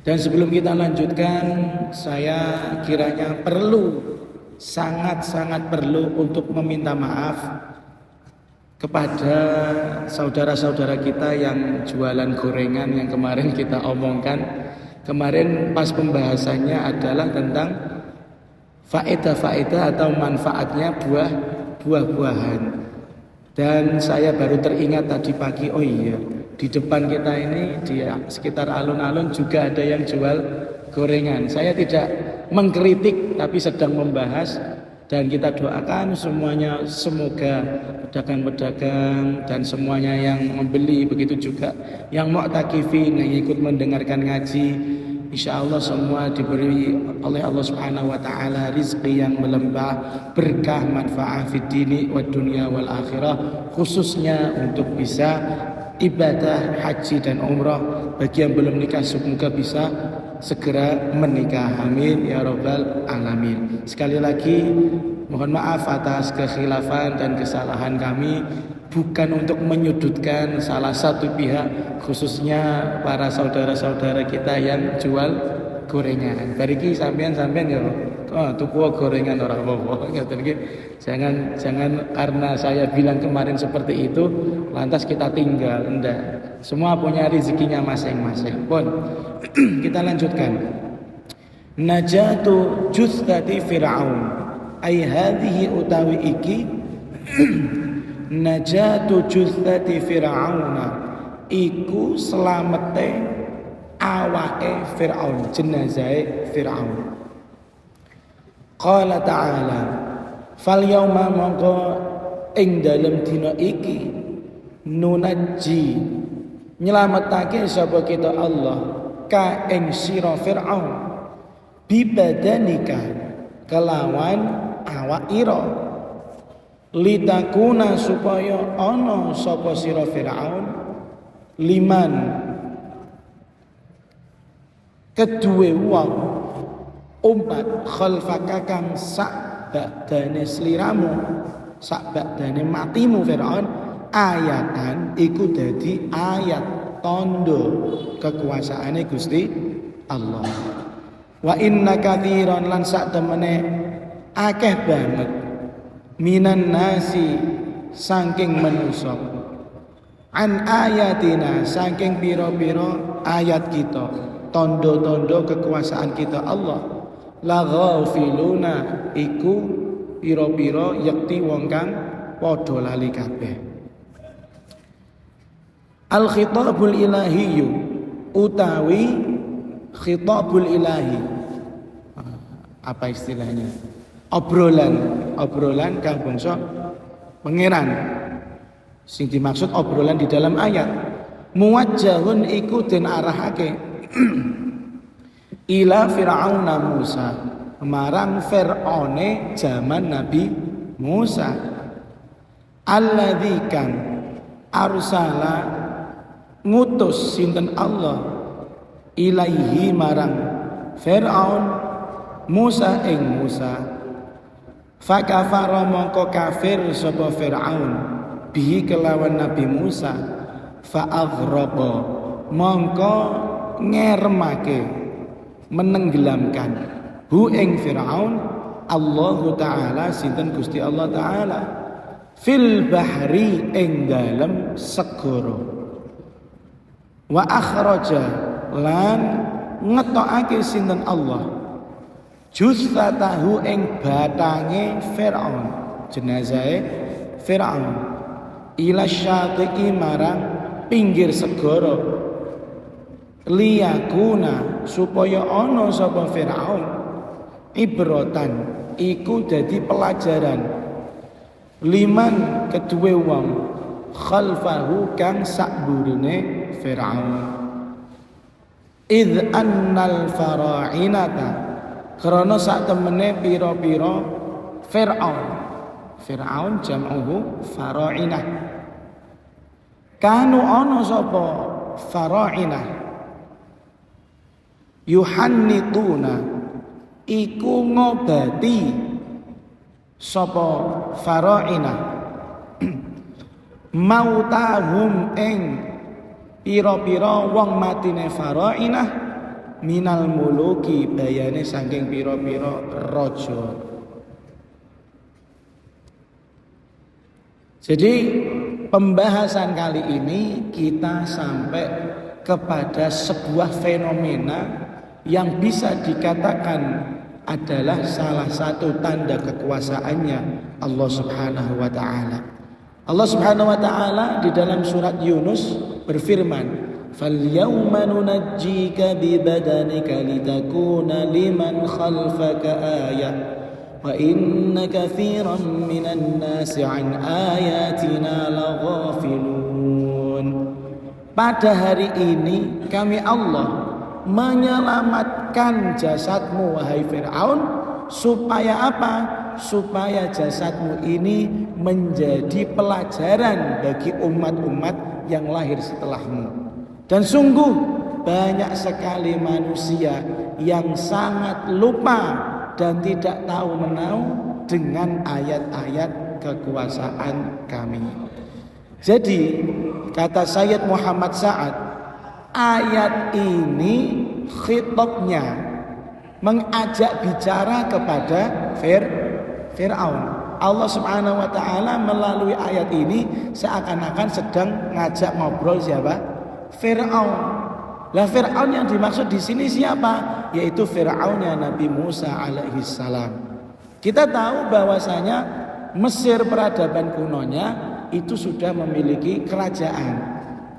Dan sebelum kita lanjutkan, saya kiranya sangat-sangat perlu untuk meminta maaf kepada saudara-saudara kita yang jualan gorengan yang kemarin kita omongkan. Kemarin pas pembahasannya adalah tentang faedah-faedah atau manfaatnya buah-buahan. Dan saya baru teringat tadi pagi, oh iya, di depan kita ini di sekitar alun-alun juga ada yang jual gorengan. Saya tidak mengkritik tapi sedang membahas, dan kita doakan semuanya semoga pedagang-pedagang dan semuanya yang membeli, begitu juga yang mu'takifin yang ikut mendengarkan ngaji, insya Allah semua diberi oleh Allah Subhanahu wa taala rizki yang melimpah, berkah, manfaat fid dini wad dunya wal akhirah, khususnya untuk bisa ibadah haji dan umrah. Bagi yang belum nikah semoga bisa segera menikah, amin ya rabbal alamin. Sekali lagi mohon maaf atas kekhilafan dan kesalahan kami, bukan untuk menyudutkan salah satu pihak, khususnya para saudara-saudara kita yang jual gorengan. Bariki sampean ya, tuku gorengan ora apa-apa. Jangan karena saya bilang kemarin seperti itu lantas kita tinggal. Enggak. Semua punya rezekinya masing-masing. Pun kita lanjutkan. Najatu justati Fir'aun. Ai hadhihi utawi iki najatu justati Fir'auna iku selamete awake Fir'aun, jenazah Fir'aun. Qala ta'ala fal yauma mongko ing dalem dina iki nunaji nyelametake sapa kita Allah ka ing sira Fir'aun bibadanika kelawan awak ira litakuna supaya ana sapa sira Fir'aun liman kedue wong umat khalfaka kang sak badane sliramu, sak badane matimu Fir'aun, ayatan iku dadi ayat tondo kekuasaane Gusti Allah. Wa inna katsiran lan sak temene akeh banget minan nasi saking manusa an ayatina saking pira-pira ayat kita, tondo-tondo kekuasaan kita Allah, la ghafiluna iku pira-pira yakti wong kang padha lali kabeh. Al khitabul ilahiyyu utawi khitabul ilahi, apa istilahnya, obrolan kang bangsa pangeran. Sing dimaksud obrolan di dalam ayat muwajjahun iku den arahake ila Fir'auna Musa, marang Fir'aune zaman Nabi Musa, alladzi kang arsala ngutus sinten Allah ilaihi marang Fir'aun Musa ing Musa, fakafara mongko kafir sapa Fir'aun bihi kelawan Nabi Musa, fa'aghraqa mongko ngeremake menenggelamkan hu ing Fir'aun Allahu Ta'ala sinten Gusti Allah Ta'ala fil bahri ing dalem segara, wa akhraja lan ngetokake sinten Allah justatahu ing batange Fir'aun, jenazahe Fir'aun, ila syati'i marang pinggir segara, liyakuna supaya ana sapa Fir'aun ibratan iku dadi pelajaran liman kedue wong khalfahu kang sakburine Fir'aun. Idh annal fara'inata krana sak temene pira-pira Fir'aun jam'uhu fara'inah, kanu ana sapa fara'inah yuhannituna iku ngobati sapa fara'inah mautahum ing pira-pira wong matine fara'inah minal muluki bayane saking pira-pira raja. Jadi pembahasan kali ini kita sampai kepada sebuah fenomena yang bisa dikatakan adalah salah satu tanda kekuasaannya Allah Subhanahu wa taala. Allah Subhanahu wa taala di dalam surat Yunus berfirman, "Falyawma nunajjika bibadanika litakuna liman khalfaka ayah wa inna katsiran minan nasi an ayatina laghafilun." Pada hari ini kami Allah menyelamatkan jasadmu wahai Fir'aun, supaya apa? Supaya jasadmu ini menjadi pelajaran bagi umat-umat yang lahir setelahmu. Dan sungguh banyak sekali manusia yang sangat lupa dan tidak tahu menau dengan ayat-ayat kekuasaan kami. Jadi kata Sayyid Muhammad Sa'ad, ayat ini khitabnya mengajak bicara kepada Fir'aun. Allah Subhanahu wa taala melalui ayat ini seakan-akan sedang ngajak ngobrol siapa? Fir'aun. Lah Fir'aun yang dimaksud di sini siapa? Yaitu Fir'aunnya Nabi Musa alaihi salam. Kita tahu bahwasanya Mesir peradaban kunonya itu sudah memiliki kerajaan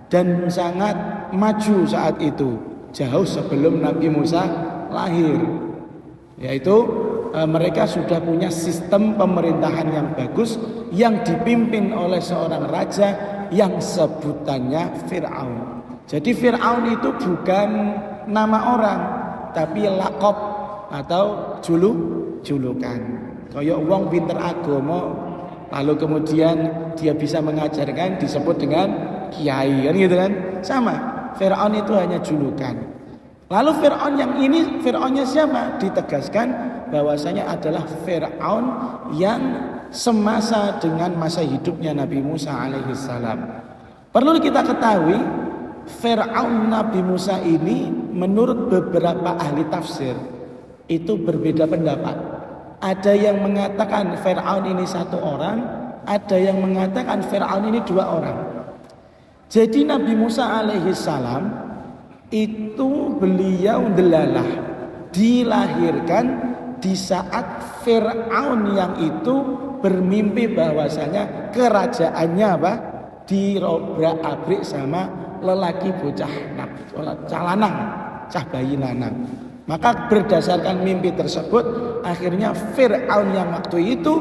dan sangat maju saat itu, jauh sebelum Nabi Musa lahir. Yaitu mereka sudah punya sistem pemerintahan yang bagus yang dipimpin oleh seorang raja yang sebutannya Fir'aun. Jadi Fir'aun itu bukan nama orang, tapi laqab atau julukan. Kayak wong pinter agama lalu kemudian dia bisa mengajarkan disebut dengan kiai, kan gitu kan? Sama. Fir'aun itu hanya julukan. Lalu Fir'aun yang ini Fir'aunnya siapa? Ditegaskan bahwasanya adalah Fir'aun yang semasa dengan masa hidupnya Nabi Musa alaihi salam. Perlu kita ketahui, Fir'aun Nabi Musa ini menurut beberapa ahli tafsir itu berbeda pendapat. Ada yang mengatakan Fir'aun ini satu orang, ada yang mengatakan Fir'aun ini dua orang. Jadi Nabi Musa alaihi salam itu beliau delalah dilahirkan di saat Fir'aun yang itu bermimpi bahwasanya kerajaannya apa? Dirobrak-abrik sama lelaki bocah calanang, cah bayi lanang. Maka berdasarkan mimpi tersebut akhirnya Fir'aun yang waktu itu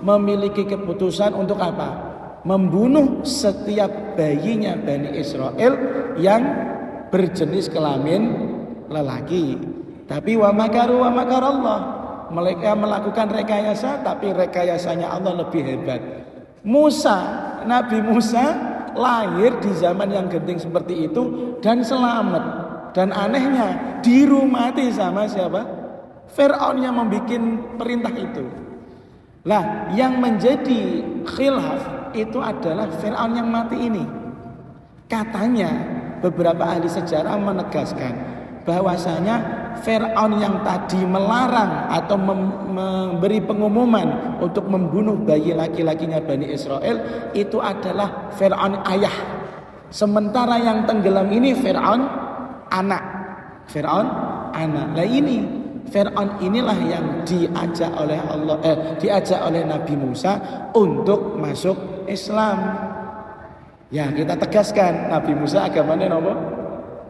memiliki keputusan untuk apa? Membunuh setiap bayinya Bani Israel yang berjenis kelamin lelaki. Tapi wa makaru wa makarallah, mereka melakukan rekayasa tapi rekayasanya Allah lebih hebat. Nabi Musa lahir di zaman yang genting seperti itu dan selamat. Dan anehnya dirumati sama siapa? Fir'aun yang membuat perintah itu. Lah yang menjadi khilaf itu adalah Fir'aun yang mati ini. Katanya beberapa ahli sejarah menegaskan bahwasanya Fir'aun yang tadi melarang atau memberi pengumuman untuk membunuh bayi laki-lakinya Bani Israel itu adalah Fir'aun ayah. Sementara yang tenggelam ini Fir'aun anak. Fir'aun anak. Lah ini Fir'aun inilah yang diajak oleh Nabi Musa untuk masuk Islam. Ya kita tegaskan Nabi Musa agamanya apa?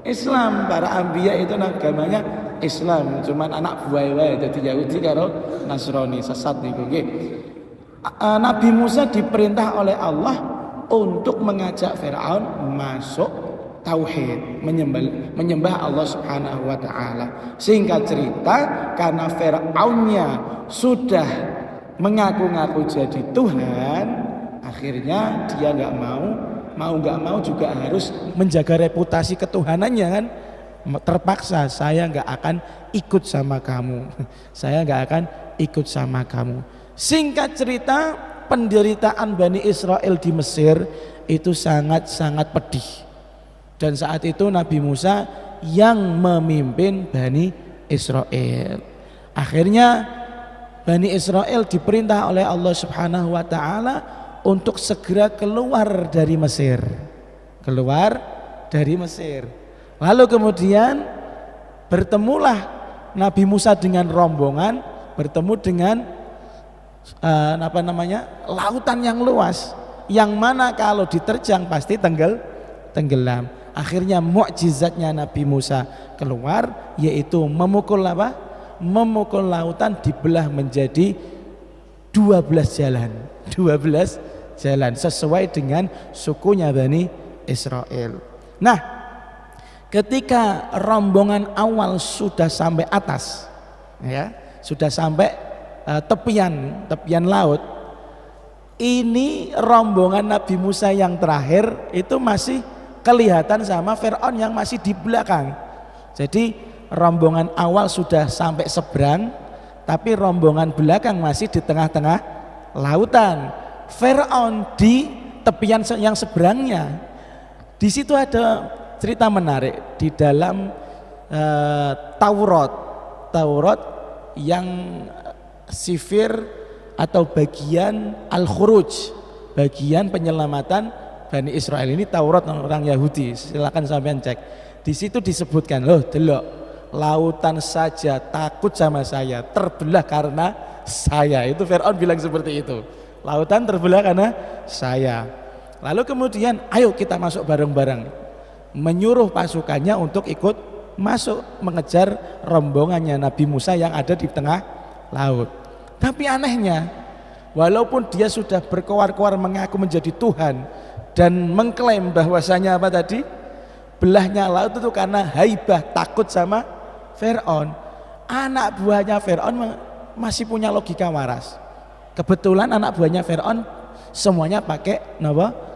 Islam. Para anbiya itu agamanya Islam. Cuman anak buah wae dadi Yahudi karo Nasrani sesat niku nggih. Nabi Musa diperintah oleh Allah untuk mengajak Fir'aun masuk tauhid, menyembah Allah Subhanahu wa taala. Singkat cerita, karena Fir'aunnya sudah mengaku-ngaku jadi Tuhan, akhirnya dia enggak mau juga harus menjaga reputasi ketuhanannya kan. Terpaksa, saya enggak akan ikut sama kamu. Saya enggak akan ikut sama kamu. Singkat cerita, penderitaan Bani Israel di Mesir itu sangat-sangat pedih. Dan saat itu Nabi Musa yang memimpin Bani Israel. Akhirnya Bani Israel diperintah oleh Allah Subhanahu wa taala untuk segera keluar dari Mesir. Keluar dari Mesir. Lalu kemudian bertemulah Nabi Musa dengan rombongan, bertemu dengan lautan yang luas, yang mana kalau diterjang pasti tenggelam. Akhirnya mukjizatnya Nabi Musa keluar, yaitu memukul memukul lautan dibelah menjadi 12 jalan 12 jalan sesuai dengan sukunya Bani Israel. Nah, ketika rombongan awal sudah sampai atas, ya, sudah sampai tepian laut, ini rombongan Nabi Musa yang terakhir itu masih kelihatan sama Fir'aun yang masih di belakang. Jadi rombongan awal sudah sampai seberang, tapi rombongan belakang masih di tengah-tengah lautan. Fir'aun di tepian yang seberangnya. Di situ ada cerita menarik di dalam Taurat yang sifir atau bagian Al-Khuruj, bagian penyelamatan Bani Israel. Ini Taurat orang Yahudi, silakan sampean cek. Di situ disebutkan, loh delok, lautan saja takut sama saya, terbelah karena saya. Itu Fir'aun bilang seperti itu, lautan terbelah karena saya. Lalu kemudian ayo kita masuk bareng-bareng, menyuruh pasukannya untuk ikut masuk mengejar rombongannya Nabi Musa yang ada di tengah laut. Tapi anehnya, walaupun dia sudah berkoar-koar mengaku menjadi Tuhan dan mengklaim bahwasanya apa tadi, belahnya laut itu karena haibah, takut sama Fir'aun, anak buahnya Fir'aun masih punya logika waras. Kebetulan anak buahnya Fir'aun semuanya pakai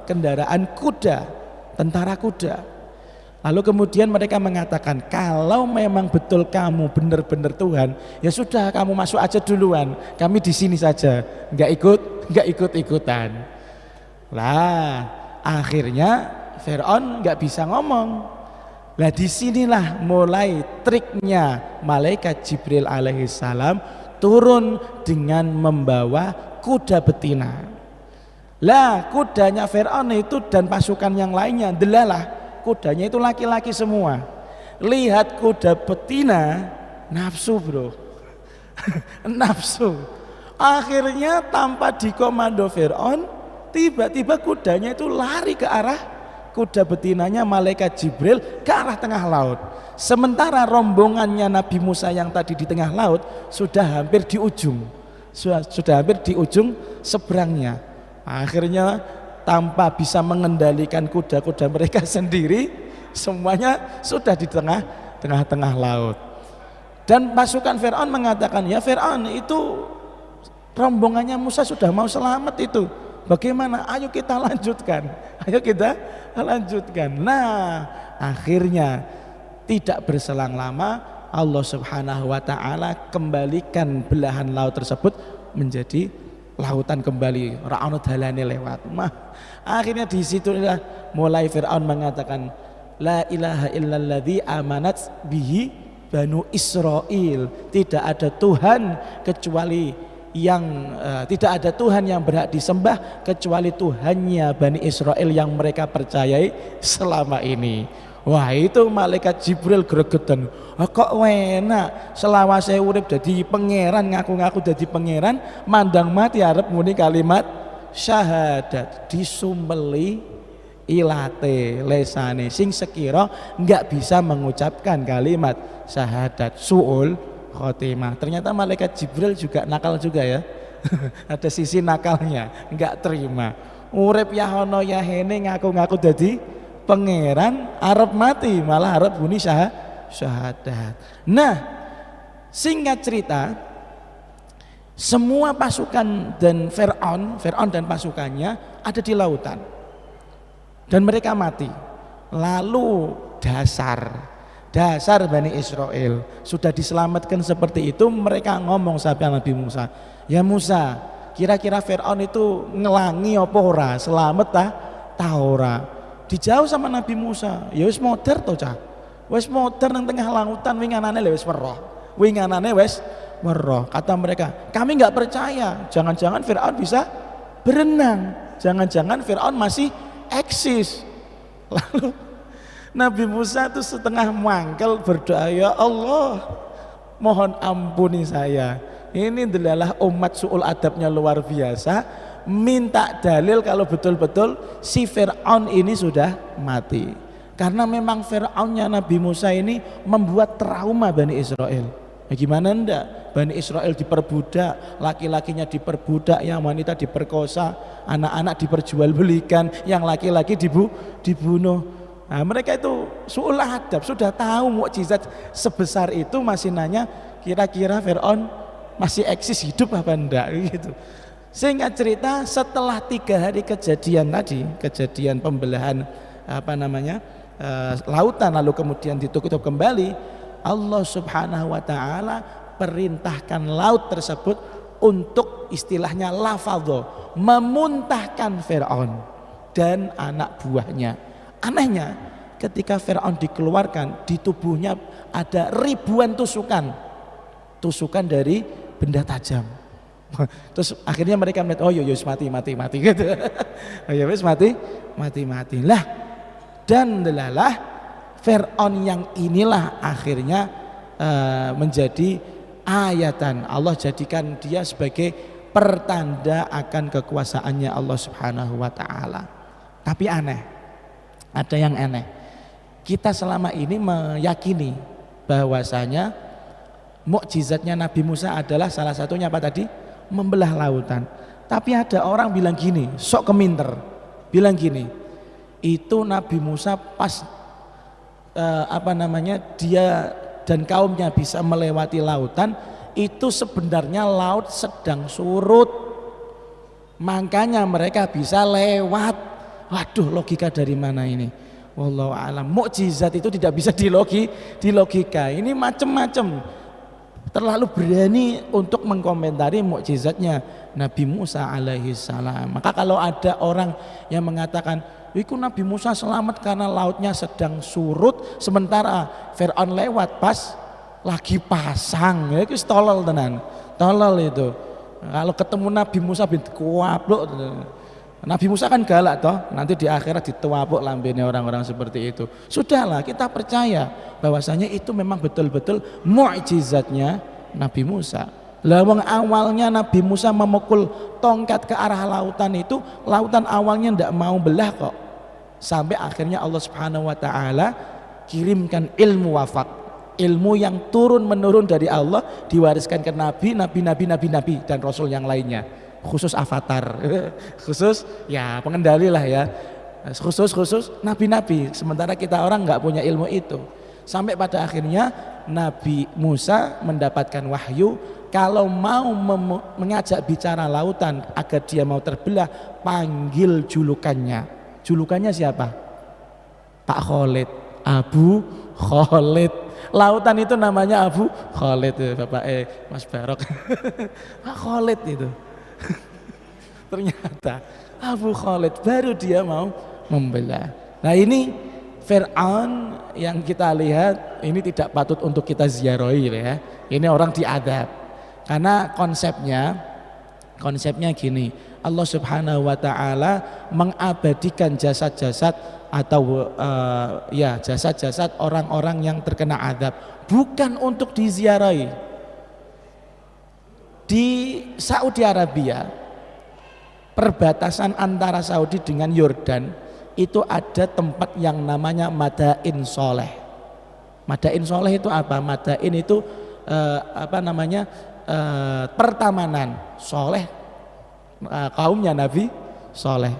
kendaraan kuda, tentara kuda. Lalu kemudian mereka mengatakan, kalau memang betul kamu benar-benar Tuhan, ya sudah kamu masuk aja duluan, kami di sini saja, nggak ikut-ikutan. Lah akhirnya Fir'aun nggak bisa ngomong. Nah disinilah mulai triknya malaikat Jibril alaihissalam turun dengan membawa kuda betina. Lah kudanya Fir'aun itu dan pasukan yang lainnya, delalah kudanya itu laki-laki semua. Lihat kuda betina, nafsu bro. Nafsu. Akhirnya tanpa dikomando Fir'aun, tiba-tiba kudanya itu lari ke arah kuda betinanya malaikat Jibril ke arah tengah laut. Sementara rombongannya Nabi Musa yang tadi di tengah laut sudah hampir di ujung, sudah hampir di ujung seberangnya. Akhirnya tanpa bisa mengendalikan kuda-kuda mereka sendiri, semuanya sudah di tengah-tengah laut. Dan pasukan Fir'aun mengatakan, ya Fir'aun, itu rombongannya Musa sudah mau selamat itu, bagaimana? Ayo kita lanjutkan, ayo kita lanjutkan. Nah akhirnya tidak berselang lama Allah Subhanahu wa ta'ala kembalikan belahan laut tersebut menjadi lautan kembali, ra'anu dalane lewat. Akhirnya di situlah mulai Fir'aun mengatakan, la ilaha illalladzi amanat bihi banu Israel. Tidak ada Tuhan kecuali yang tidak ada Tuhan yang berhak disembah kecuali Tuhannya Bani Israel yang mereka percayai selama ini. Wah itu malaikat Jibril gregetan, kok enak selawase urip jadi pangeran, ngaku-ngaku jadi pangeran, mandang mati arep muni kalimat syahadat, disumbeli ilate lesane sing sekira nggak bisa mengucapkan kalimat syahadat, suul khotimah. Ternyata malaikat Jibril juga nakal juga ya. Ada sisi nakalnya, nggak terima urip yahono yahene ngaku-ngaku jadi pangeran, arep mati malah arep bunyi syahadat. Nah singkat cerita, semua pasukan dan Fir'aun dan pasukannya ada di lautan dan mereka mati. Lalu dasar Bani Israel sudah diselamatkan seperti itu, mereka ngomong sama Nabi Musa, ya Musa, kira-kira Fir'aun itu ngelangi apa ora, selamat ta ora? Dijauh sama Nabi Musa, ya wis modern toh cah, Wis modern nang tengah lautan winganane lho wis weruh. Winganane wis weruh. Kata mereka, kami nggak percaya. Jangan-jangan Firaun bisa berenang. Jangan-jangan Firaun masih eksis. Lalu Nabi Musa itu setengah mangkel berdoa, ya Allah, mohon ampuni saya. Ini adalah umat su'ul adabnya luar biasa. Minta dalil kalau betul-betul si Fir'aun ini sudah mati. Karena memang Fir'aunnya Nabi Musa ini membuat trauma Bani Israel. Ya gimana enggak? Bani Israel diperbudak, laki-lakinya diperbudak, yang wanita diperkosa, anak-anak diperjualbelikan, yang laki-laki dibunuh. Nah, mereka itu su'ul adab, sudah tahu mukjizat sebesar itu masih nanya kira-kira Fir'aun masih eksis hidup apa enggak gitu. Sehingga cerita setelah 3 hari kejadian tadi, kejadian pembelahan lautan lalu kemudian ditutup kembali, Allah Subhanahu wa taala perintahkan laut tersebut untuk istilahnya lafadho, memuntahkan Fir'aun dan anak buahnya. Anehnya ketika Fir'aun dikeluarkan, di tubuhnya ada ribuan tusukan dari benda tajam. Terus akhirnya mereka melihat, oh yos mati gitu. Oh ya wis mati. Lah, dan delalah Fir'aun yang inilah akhirnya menjadi ayatan. Allah jadikan dia sebagai pertanda akan kekuasaannya Allah Subhanahu wa taala. Tapi ada yang aneh. Kita selama ini meyakini bahwasanya mukjizatnya Nabi Musa adalah salah satunya apa tadi? Membelah lautan. Tapi ada orang bilang gini, sok keminter, bilang gini, itu Nabi Musa pas dia dan kaumnya bisa melewati lautan, itu sebenarnya laut sedang surut, makanya mereka bisa lewat. Waduh, logika dari mana ini? Wallahu a'lam. Mukjizat itu tidak bisa dilogika. Ini macam-macam. Terlalu berani untuk mengkomentari mukjizatnya Nabi Musa alaihi salam. Maka kalau ada orang yang mengatakan, "Iku Nabi Musa selamat karena lautnya sedang surut, sementara Fir'aun lewat pas lagi pasang." Ya itu tolol tenan. Tolol itu. Kalau ketemu Nabi Musa bin kuapluk. Nabi Musa kan galak toh, nanti di akhirat dituapuk lambene orang-orang seperti itu. Sudahlah, kita percaya bahwasanya itu memang betul-betul mukjizatnya Nabi Musa. Lah wong awalnya Nabi Musa memukul tongkat ke arah lautan itu, lautan awalnya ndak mau belah kok. Sampai akhirnya Allah Subhanahu wa taala kirimkan ilmu wafak. Ilmu yang turun menurun dari Allah diwariskan ke nabi dan rasul yang lainnya. Khusus avatar, khusus ya pengendali lah ya, khusus nabi-nabi, sementara kita orang nggak punya ilmu itu. Sampai pada akhirnya Nabi Musa mendapatkan wahyu, kalau mau mengajak bicara lautan agar dia mau terbelah, panggil julukannya siapa? Pak Khalid, Abu Khalid. Lautan itu namanya Abu Khalid, Bapak Mas Barok. Pak Khalid itu. Ternyata Abu Khalid baru dia mau membelah. Nah ini Fir'aun yang kita lihat ini tidak patut untuk kita ziarahi ya. Ini orang diadab. Karena konsepnya gini, Allah Subhanahu wa taala mengabadikan jasad-jasad atau jasad-jasad orang-orang yang terkena adab bukan untuk diziarahi. Di Saudi Arabia, perbatasan antara Saudi dengan Yordan itu ada tempat yang namanya Madain Soleh. Madain Soleh itu apa? Madain itu pertamanan Soleh, kaumnya Nabi Soleh.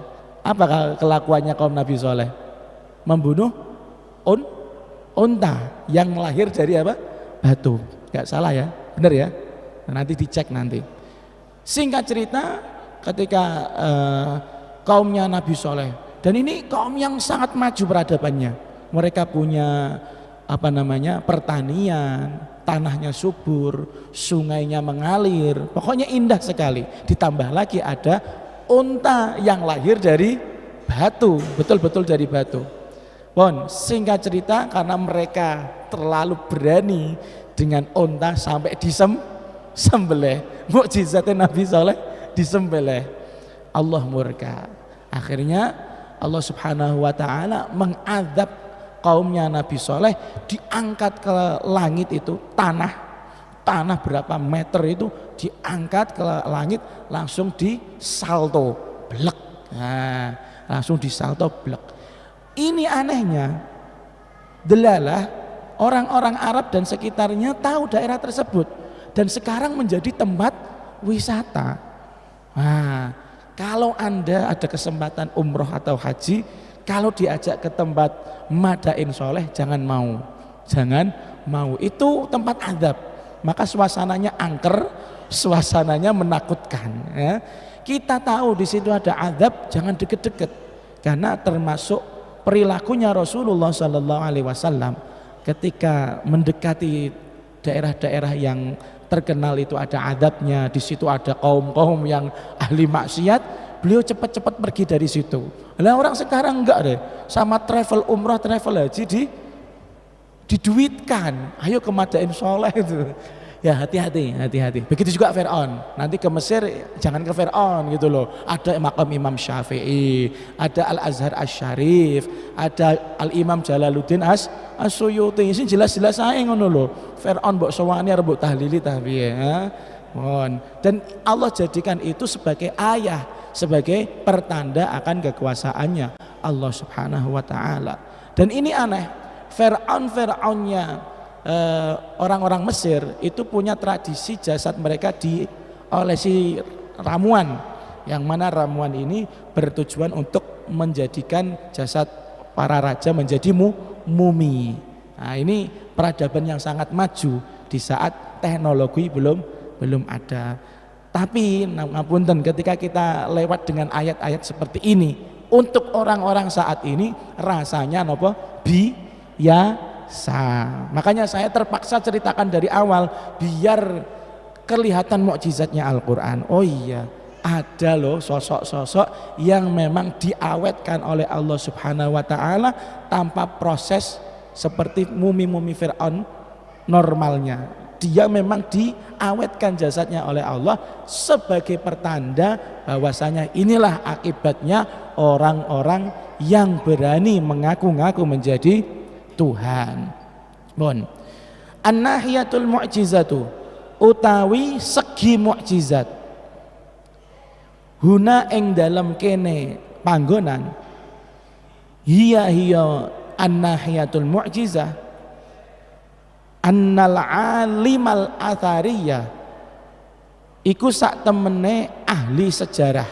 Apa kelakuannya kaum Nabi Soleh? Membunuh unta yang lahir dari apa? Batu. Gak salah ya, benar ya? Nanti dicek nanti. Singkat cerita, ketika kaumnya Nabi Soleh, dan ini kaum yang sangat maju peradabannya, mereka punya pertanian, tanahnya subur, sungainya mengalir, pokoknya indah sekali. Ditambah lagi ada unta yang lahir dari batu, betul-betul dari batu. Bon, singkat cerita karena mereka terlalu berani dengan onta sampai disembelih. Mukjizatnya Nabi Saleh disembelih. Allah murka. Akhirnya Allah Subhanahu wa taala mengadab kaumnya Nabi Saleh, diangkat ke langit itu tanah berapa meter itu diangkat ke langit, langsung disalto blek. Nah, langsung disalto blek. Ini anehnya, delalah orang-orang Arab dan sekitarnya tahu daerah tersebut dan sekarang menjadi tempat wisata. Nah, kalau Anda ada kesempatan umroh atau haji, kalau diajak ke tempat Madain Soleh, jangan mau. Itu tempat adab, maka suasananya angker, suasananya menakutkan. Ya. Kita tahu di situ ada adab, jangan deket-deket, karena termasuk perilakunya Rasulullah Sallallahu Alaihi Wasallam ketika mendekati daerah-daerah yang terkenal itu ada adabnya, di situ ada kaum-kaum yang ahli maksiat, beliau cepat-cepat pergi dari situ. Lah orang sekarang enggak deh, sama travel umrah, travel haji diduitkan, ayo ke Madain Soleh itu. Ya hati-hati. Begitu juga Fir'aun. Nanti ke Mesir jangan ke Fir'aun gitu loh. Ada makam Imam Syafi'i, ada Al-Azhar Asy-Syarif, ada Al-Imam Jalaluddin As-Suyuti. Ini jelas-jelas ae ngono lho. Fir'aun mbok sowani arep mbok tahlili tapi ya. Dan Allah jadikan itu sebagai ayah, sebagai pertanda akan kekuasaannya Allah Subhanahu wa taala. Dan ini aneh, Fir'aunnya orang-orang Mesir itu punya tradisi jasad mereka diolesi ramuan, yang mana ramuan ini bertujuan untuk menjadikan jasad para raja menjadi mumi. Nah, ini peradaban yang sangat maju di saat teknologi belum ada. Tapi ngapunten, ketika kita lewat dengan ayat-ayat seperti ini, untuk orang-orang saat ini rasanya nopo makanya saya terpaksa ceritakan dari awal biar kelihatan mukjizatnya Al-Quran. Oh iya, ada loh sosok-sosok yang memang diawetkan oleh Allah Subhanahu wa taala tanpa proses seperti mumi-mumi Fir'aun normalnya. Dia memang diawetkan jasadnya oleh Allah sebagai pertanda bahwasanya inilah akibatnya orang-orang yang berani mengaku-ngaku menjadi Tuhan. Bon. An-nahiyatul mu'jizatu utawi segi mukjizat. Huna ing dalam kene panggonan. Hiya an-nahiyatul mu'jizah annal alimal athariyah iku sak temene ahli sejarah.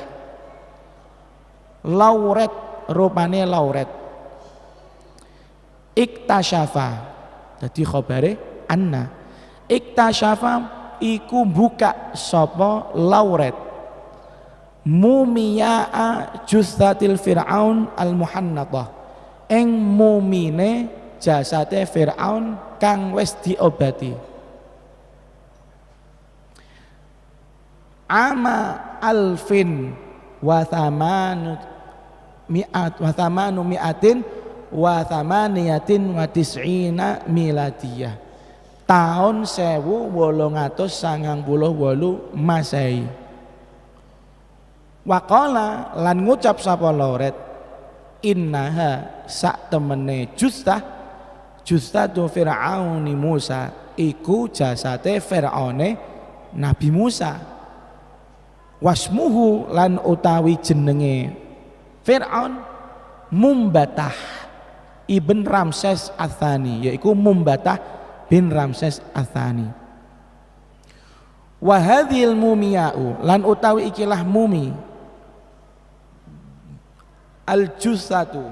Lauret, rupane lauret. Iktasyafa, jadi khobare anna. Iktasyafa iku buka sopo lauret mumiya'a justhatil fir'aun al-muhannathah, ing mumine jasate Fir'aun kang wis diobati. Ama alfin wa thamanu mi'atin wa thamaniyatin wa tis'ina miladiyah, tahun 1898 Masehi. Waqala lan ngucap sapa lauret, innaha sak temene justatu fir'auni Musa, iku jasate Fir'aune Nabi Musa. Wasmuhu lan utawi jenenge Fir'aun Mumbatah Ibn Ramses Ats-Tsani, yaitu Mumbatah bin Ramses Ats-Tsani. Wa hadhil mumiya'u lan utawi ikilah mumi al-jussatu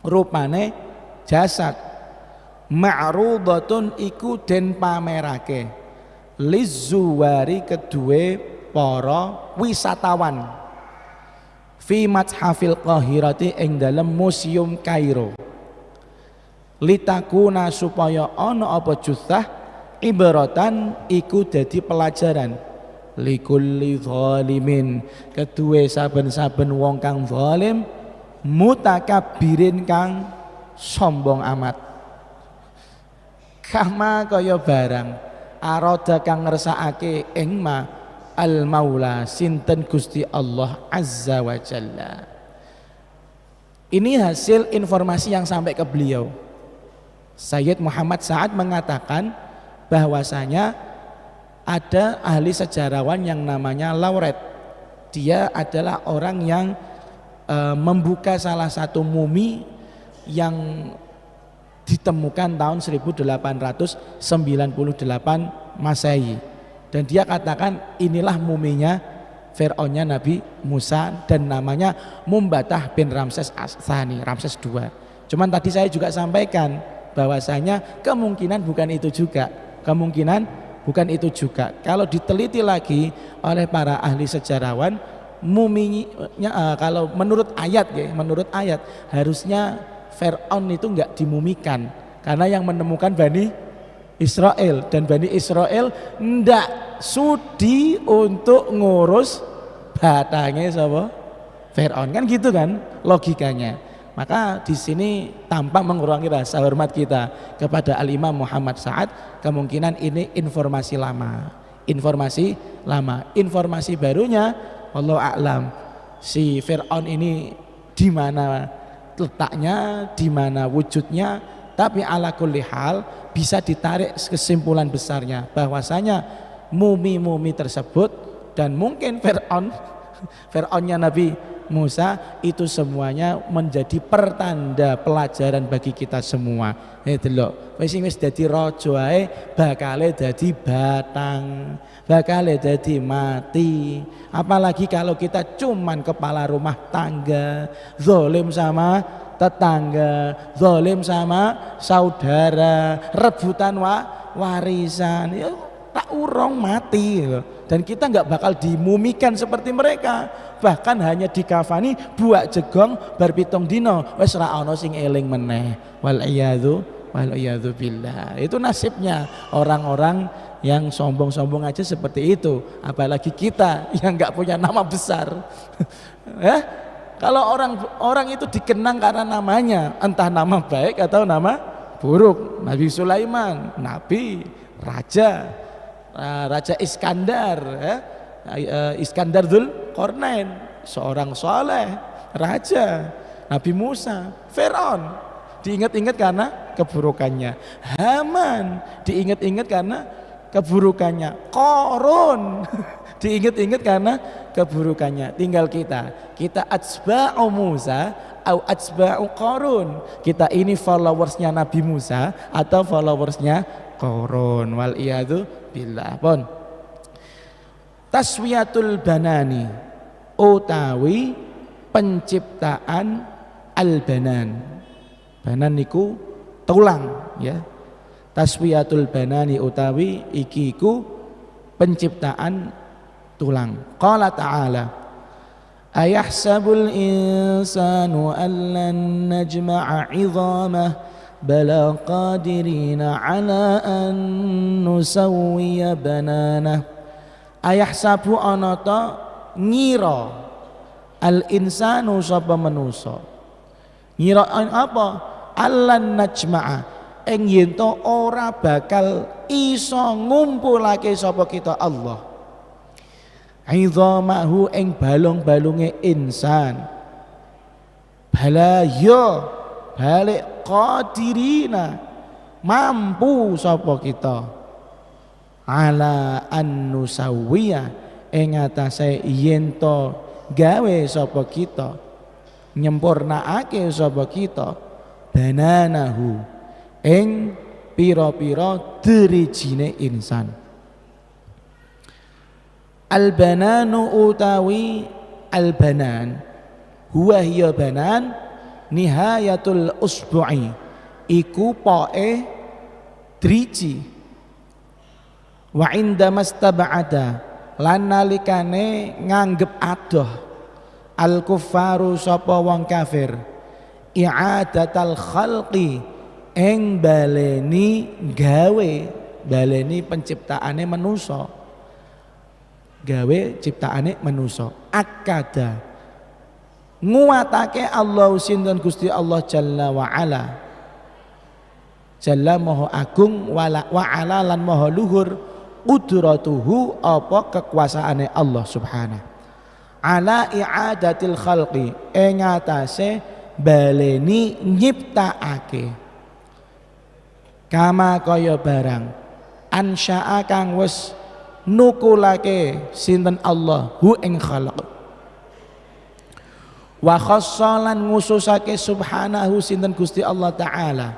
rupane jasad ma'rudatun iku den pamerake lizuwari kedue para wisatawan fi Mathafil Qahirati ing dalam Museum Kairo, litakuna supaya ana apa jussah ibratan iku dadi pelajaran likulli zalimin kedue saben-saben wong kang zalim mutakabbirin kang sombong amat. Kama kaya barang aroda kang ngersakake ing ma al maula sinten Gusti Allah azza wa jalla. Ini hasil informasi yang sampai ke beliau. Sayyid Muhammad Sa'ad mengatakan bahwasanya ada ahli sejarawan yang namanya Lauret. Dia adalah orang yang membuka salah satu mumi yang ditemukan tahun 1898 Masehi. Dan dia katakan inilah muminya Fir'aunnya Nabi Musa dan namanya Mumbatah bin Ramses Ats-Tsani, Ramses II. Cuman tadi saya juga sampaikan bahwasanya kemungkinan bukan itu juga. Kalau diteliti lagi oleh para ahli sejarawan, muminya kalau menurut ayat harusnya Fir'aun itu enggak dimumikan karena yang menemukan Bani Israel, dan Bani Israel ndak sudi untuk ngurus batangnya sapa Fir'aun, kan gitu kan logikanya. Maka di sini tanpa mengurangi rasa hormat kita kepada Al-Imam Muhammad Sa'ad, kemungkinan ini informasi lama. Informasi barunya wallahu a'lam, si Fir'aun ini di mana letaknya, di mana wujudnya, tapi ala kulli hal bisa ditarik kesimpulan besarnya bahwasanya mumi-mumi tersebut dan mungkin Fir'aunnya Nabi Musa itu semuanya menjadi pertanda pelajaran bagi kita semua. Delok, wis dadi raja ae bakale dadi batang, bakale dadi mati. Apalagi kalau kita cuman kepala rumah tangga, zalim sama tetangga, zalim sama saudara, rebutan warisan, ya tak urung mati. Dan kita nggak bakal dimumikan seperti mereka, bahkan hanya dikafani buak jegong berpitung dino wis ra ana sing eling meneh. Wal iyadu billah. Itu nasibnya orang-orang yang sombong-sombong aja seperti itu, apalagi kita yang nggak punya nama besar. Kalau orang itu dikenang karena namanya, entah nama baik atau nama buruk. Nabi Sulaiman, nabi, Raja Iskandar, Iskandar Dzulqarnain, seorang soleh, raja. Nabi Musa, Fir'aun diingat-ingat karena keburukannya. Haman diingat-ingat karena keburukannya. Qarun diingat-ingat karena keburukannya. Tinggal kita atsba'u Musa atau atsba'u Qarun. Kita ini followersnya Nabi Musa atau followersnya Qarun. Wal iyadu billah. Pun taswiyatul banani utawi penciptaan al-banan. Banan niku tulang ya. Taswiyatul banani utawi ikiku penciptaan tulang. Qala ta'ala ayahsabul insanu allan najma'a 'idhamah bala qadirina 'ala an nusawwiya banana. Ayahsabu anata ngira al insanu sapa manusa. Ngira apa? Allan najma'a ing yen to ora bakal iso ngumpulake sapa kita Allah. Idhamahu ing balung-balunge insan. Bala ya balik qadirina mampu sapa kita ala annusawiyah ing atase yen to gawe sapa kita nyempurnaake sapa kita bananahu ing pira-pira derijine insan. Al-bananu utawi al-banan huwa hiya banan nihayatul usbu'i iku poe driji wa inda mastaba'ada lan nalikane nganggep adoh al kuffaru sapa wong kafir i'adatal khalqi ing baleni gawe baleni penciptaane manusa, gawe ciptaane manusa. Akada nguatake Allah sinten Gusti Allah Jalla wa ala. Jalla maha agung wa ala lan maha luhur, qudratuhu apa kekuasaane Allah subhanahu ala i'adatil khalqi ing atase baleni nyiptakake kama kaya barang ansya'a kang wis nukulake sinten Allah hu ing khalq wa khassalan ngususake subhanahu sinten Gusti Allah taala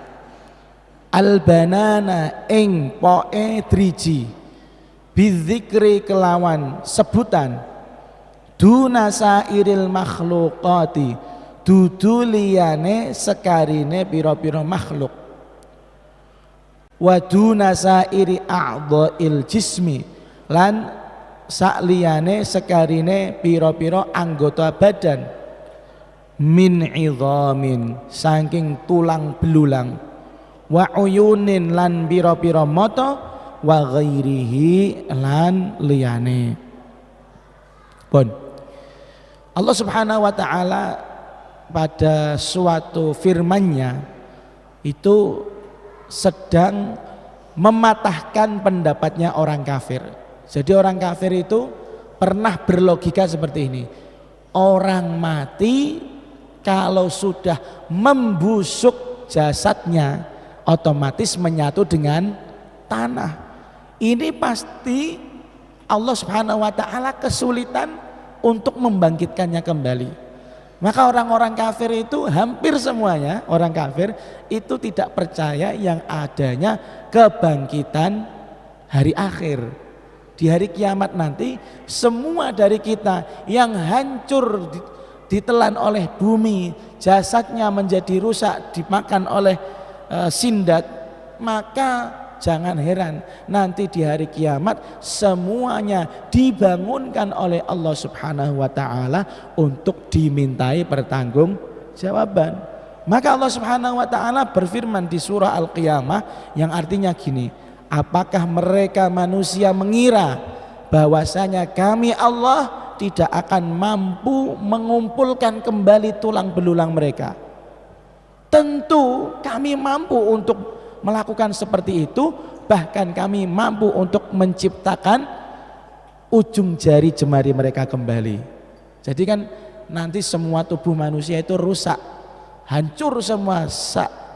al banana ing poe driji bidzikri kelawan sebutan dunasa iril makhlukati dudu liyane sekarine pira-pira makhluk wa dunasa iri a'dha'il jismi lan sakliyane sekarine pira-pira anggota badan min idhamin saking tulang belulang wa uyunin lan pira-pira mata wa ghairihi lan liyane. Pun Allah Subhanahu wa taala pada suatu firman-Nya itu sedang mematahkan pendapatnya orang kafir. Jadi orang kafir itu pernah berlogika seperti ini. Orang mati kalau sudah membusuk jasadnya otomatis menyatu dengan tanah. Ini pasti Allah Subhanahu wa taala kesulitan untuk membangkitkannya kembali. Maka orang-orang kafir itu hampir semuanya orang kafir itu tidak percaya yang adanya kebangkitan hari akhir. Di hari kiamat nanti semua dari kita yang hancur ditelan oleh bumi, jasadnya menjadi rusak dimakan oleh sindat, maka jangan heran nanti di hari kiamat semuanya dibangunkan oleh Allah Subhanahu wa taala untuk dimintai pertanggungjawaban. Maka Allah Subhanahu wa taala berfirman di surah Al-Qiyamah yang artinya gini, apakah mereka manusia mengira bahwasanya kami Allah tidak akan mampu mengumpulkan kembali tulang belulang mereka? Tentu kami mampu untuk melakukan seperti itu, bahkan kami mampu untuk menciptakan ujung jari jemari mereka kembali. Jadi kan nanti semua tubuh manusia itu rusak, hancur semua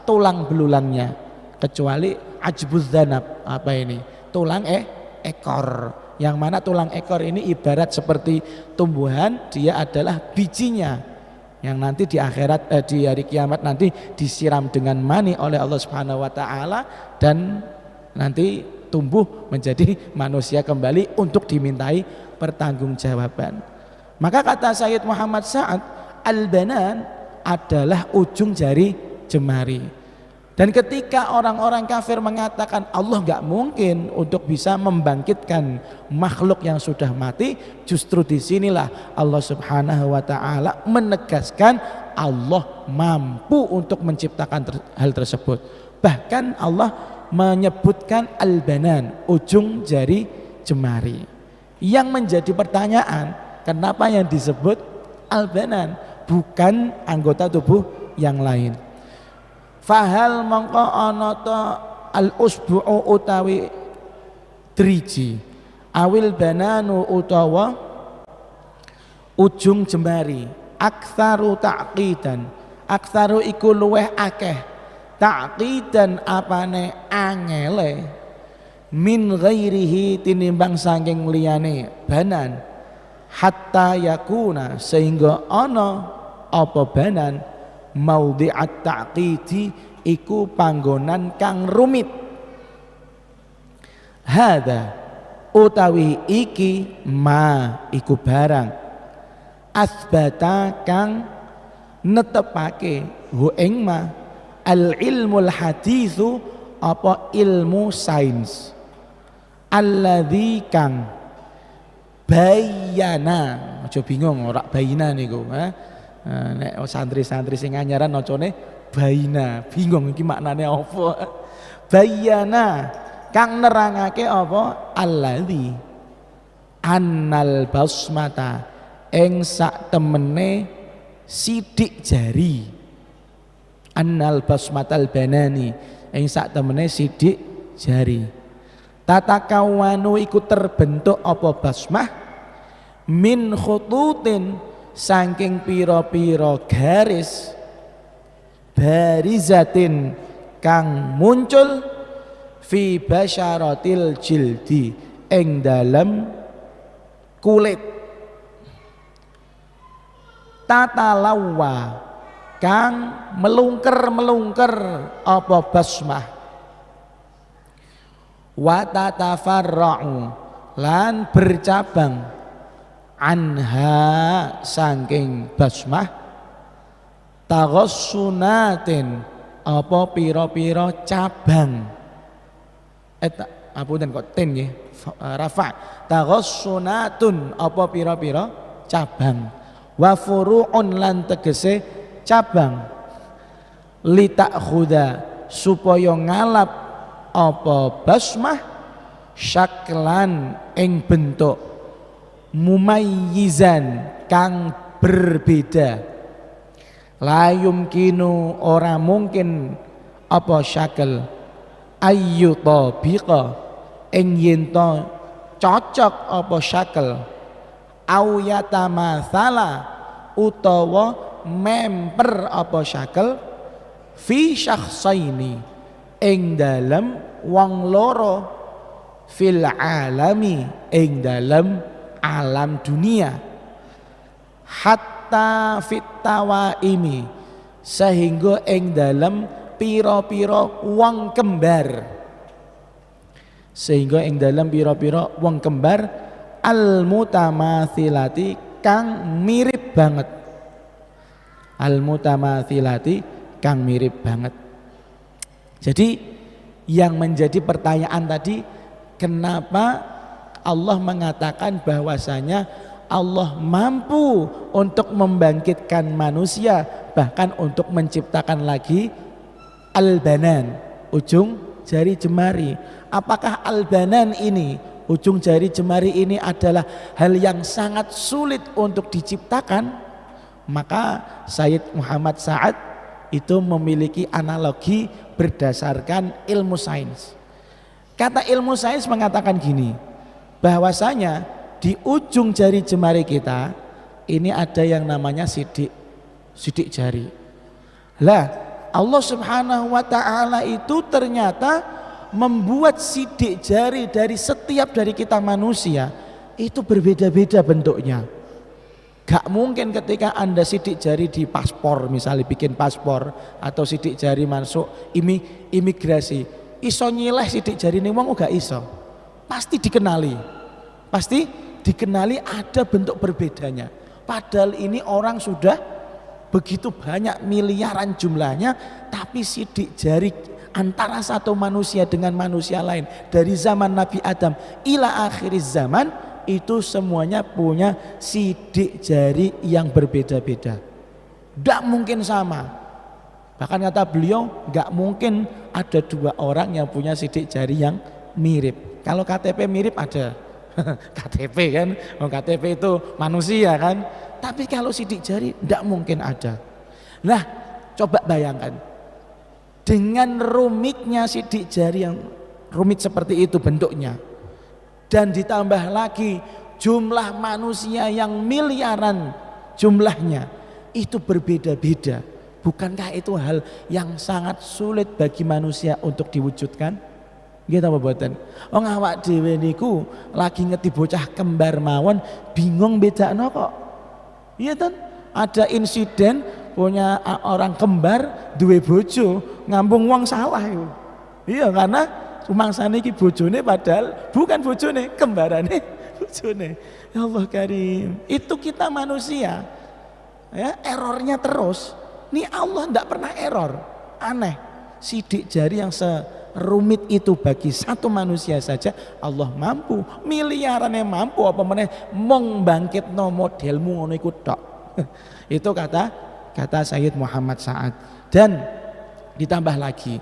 tulang belulangnya, kecuali ajbuz dzanab, apa ini? Tulang ekor. Yang mana tulang ekor ini ibarat seperti tumbuhan, dia adalah bijinya yang nanti di akhirat di hari kiamat nanti disiram dengan mani oleh Allah Subhanahu wa taala dan nanti tumbuh menjadi manusia kembali untuk dimintai pertanggungjawaban. Maka kata Sayyid Muhammad Sa'ad, al-banan adalah ujung jari jemari. Dan ketika orang-orang kafir mengatakan Allah nggak mungkin untuk bisa membangkitkan makhluk yang sudah mati, justru disinilah Allah Subhanahu wa taala menegaskan Allah mampu untuk menciptakan hal tersebut. Bahkan Allah menyebutkan al-banan, ujung jari jemari. Yang menjadi pertanyaan, kenapa yang disebut al-banan bukan anggota tubuh yang lain? Fahal mongko ana ta al usbu'u utawi driji awil bananu utawa ujung jemari aktsaru ta'qidan, aktsaru iku luweh akeh ta'qidan apane angele min ghairihi tinimbang saking liyane banan hatta yakuna sehingga ana apa banan maudhi'at ta'qidi iku panggonan kang rumit. Hada utawi iki ma iku barang asbata kang netepake hu ing ma al ilmul haditsu apa ilmu sains alladzi kang bayana, aja bingung ora bayina niku nek santri-santri sing anyaran macane baina, bingung iki maknane apa. Bayana kang nerangake apa alladzi annal basmata ing sak temene sidik jari. Annal basmatal banani ing sak temene sidik jari. Tatakawanu iku terbentuk apa basmah min khututin saking pira-pira garis barizatin kang muncul fi basyaratil jildi ing dalam kulit. Tatalawa kang melungker-melungker apa basmah. Wa tatafarra'u lan bercabang anha saking basmah taghassunatin apa pira-pira cabang. Apunten kok ten nggih rafa. Taghassunatun apa pira-pira cabang. Wa furu'un lan tegese cabang. Litakhuda supaya ngalap apa basmah syaklan ing bentuk mumayyizan kang berbeda. La yumkinu ora mungkin apa syakal ayyutabiqa ing yen to cocok apa syakal au yatamathala utawa memper apa syakal fi syakhsaini ing dalem wong loro fil alami ing dalem alam dunia hatta fit tawaimi sehingga ing dalem pira-pira wong kembar sehingga ing dalem pira-pira wong kembar al mutamathilati kang mirip banget al mutamathilati kang mirip banget. Jadi yang menjadi pertanyaan tadi, kenapa Allah mengatakan bahwasanya Allah mampu untuk membangkitkan manusia, bahkan untuk menciptakan lagi al-banan, ujung jari jemari. Apakah al-banan ini, ujung jari jemari ini adalah hal yang sangat sulit untuk diciptakan? Maka Sayyid Muhammad Sa'ad itu memiliki analogi berdasarkan ilmu sains. Kata ilmu sains mengatakan gini, bahwasanya di ujung jari jemari kita ini ada yang namanya sidik jari. Lah, Allah Subhanahu wa taala itu ternyata membuat sidik jari dari setiap dari kita manusia itu berbeda-beda bentuknya. Gak mungkin ketika Anda sidik jari di paspor, misalnya bikin paspor atau sidik jari masuk imigrasi, iso nyileh sidik jari ning wong gak iso. Pasti dikenali. Pasti dikenali ada bentuk berbedanya. Padahal ini orang sudah begitu banyak miliaran jumlahnya, tapi sidik jari antara satu manusia dengan manusia lain dari zaman Nabi Adam ila akhiriz zaman itu semuanya punya sidik jari yang berbeda-beda. Tidak mungkin sama. Bahkan kata beliau, nggak mungkin ada dua orang yang punya sidik jari yang mirip. Kalau KTP mirip ada. KTP kan, KTP itu manusia kan. Tapi kalau sidik jari tidak mungkin ada. Nah, coba bayangkan. Dengan rumitnya sidik jari yang rumit seperti itu bentuknya. Dan ditambah lagi jumlah manusia yang miliaran jumlahnya itu berbeda-beda. Bukankah itu hal yang sangat sulit bagi manusia untuk diwujudkan? Gitu apa buatan? Oh awak dhewe niku lagi ngeti bocah kembar mawon bingung bedakno kok. Iya kan? Ada insiden punya orang kembar duwe bojo ngambung wong salah itu. Iya karena rumangsane iki bojone padahal bukan bojone, kembarane bojone. Ya Allah Karim. Itu kita manusia. Ya, errornya terus. Ini Allah enggak pernah error. Aneh. Sidik jari yang serumit itu bagi satu manusia saja Allah mampu. Miliarannya mampu apa meneh mong bangkitno modelmu ngono iku tok. Itu kata Sayyid Muhammad Sa'ad. Dan ditambah lagi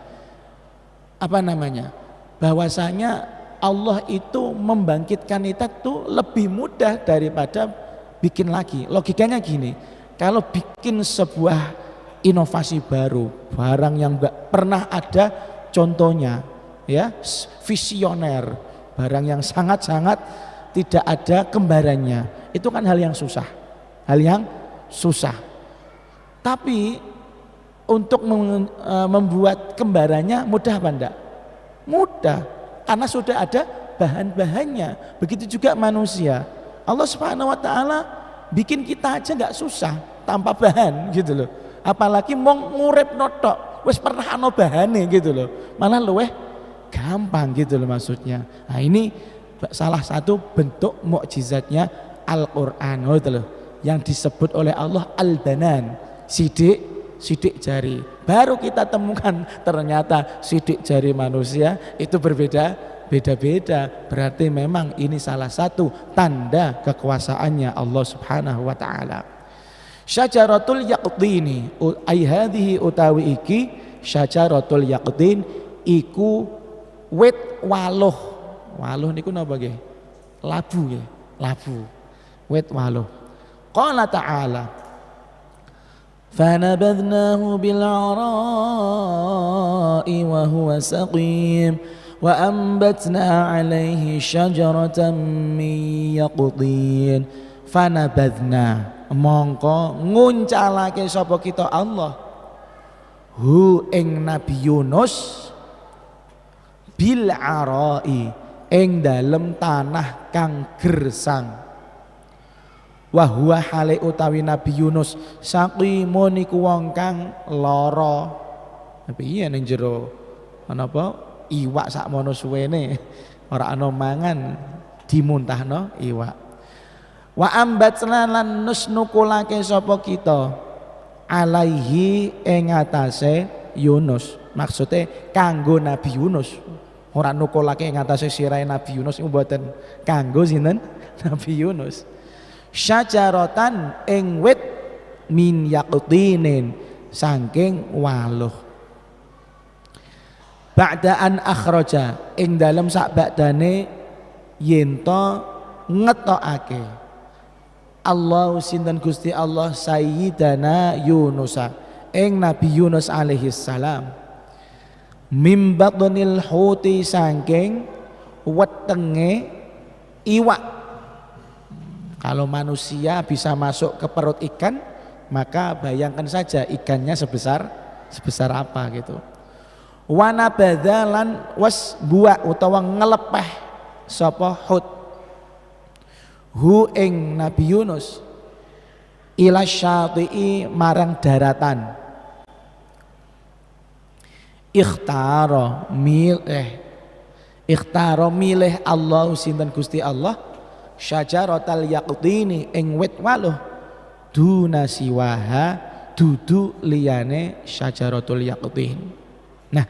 apa namanya? Bahwasanya Allah itu membangkitkan kita tuh lebih mudah daripada bikin lagi. Logikanya gini, kalau bikin sebuah inovasi baru, barang yang enggak pernah ada contohnya, ya, visioner, barang yang sangat-sangat tidak ada kembarannya, itu kan hal yang susah, hal yang susah. Tapi untuk membuat kembarannya mudah apa enggak? Mudah, karena sudah ada bahan-bahannya. Begitu juga manusia. Allah Subhanahu wa taala bikin kita aja enggak susah tanpa bahan gitu loh. Apalagi mau ngurip notok, wis pernah ana bahane gitu loh. Malah luweh gampang gitu loh maksudnya. Nah, ini salah satu bentuk mukjizatnya Al-Qur'an gitu loh. Yang disebut oleh Allah Al-Banan, sidik jari. Baru kita temukan ternyata sidik jari manusia itu beda-beda. Berarti memang ini salah satu tanda kekuasaannya Allah Subhanahu wa taala. Syajaratul yaqdini ai hadhihi utawi iki syajaratul yaqdin iku wit waluh. Waluh niku napa nggih? Labu nggih, labu. Wit waluh. Qala ta'ala فَنَبَذْنَاهُ بِالْعَرَاءِ وَهُوَ سَقِيمٌ وَأَنبَتْنَا عَلَيْهِ شَجَرَةً مِّن يَقْطِينٍ فَنَبَذْنَا mongko nguncalake sapa kita Allah hu ing Nabi Yunus bil arai ing dalem tanah kang gersang. Wa huwa hale utawi Nabi Yunus saqimun iku wong kang lara. Piye ning jero ana apa iwak sakmono suwene ora ana mangan dimuntahno iwak. Wa ambatna lan nusnukulake sapa kita alaihi ing atase Yunus. Maksude kanggo Nabi Yunus. Ora nukulake ing atase sirahe Nabi Yunus iku mboten kanggo sinten Nabi Yunus. Syajaratan ing wit min yaqtinin saking waluh. Ba'daan akhraja ing dalem sak badane yento ngetokake Allah sinten Gusti Allah Sayyidana Yunusa ing Nabi Yunus alaihi salam mim batnil huti saking wetenge iwak. Kalau manusia bisa masuk ke perut ikan, maka bayangkan saja ikannya sebesar apa gitu. Wa nabadzalan was buah utawa ngelepeh sapa hut hu ing Nabi Yunus ila syati'i marang daratan. Ikhtara milih Allah sinten Gusti Allah syajaratal yaqtini ing wit waluh duna siwaha dudu liyane syajaratul yaqtin. Nah,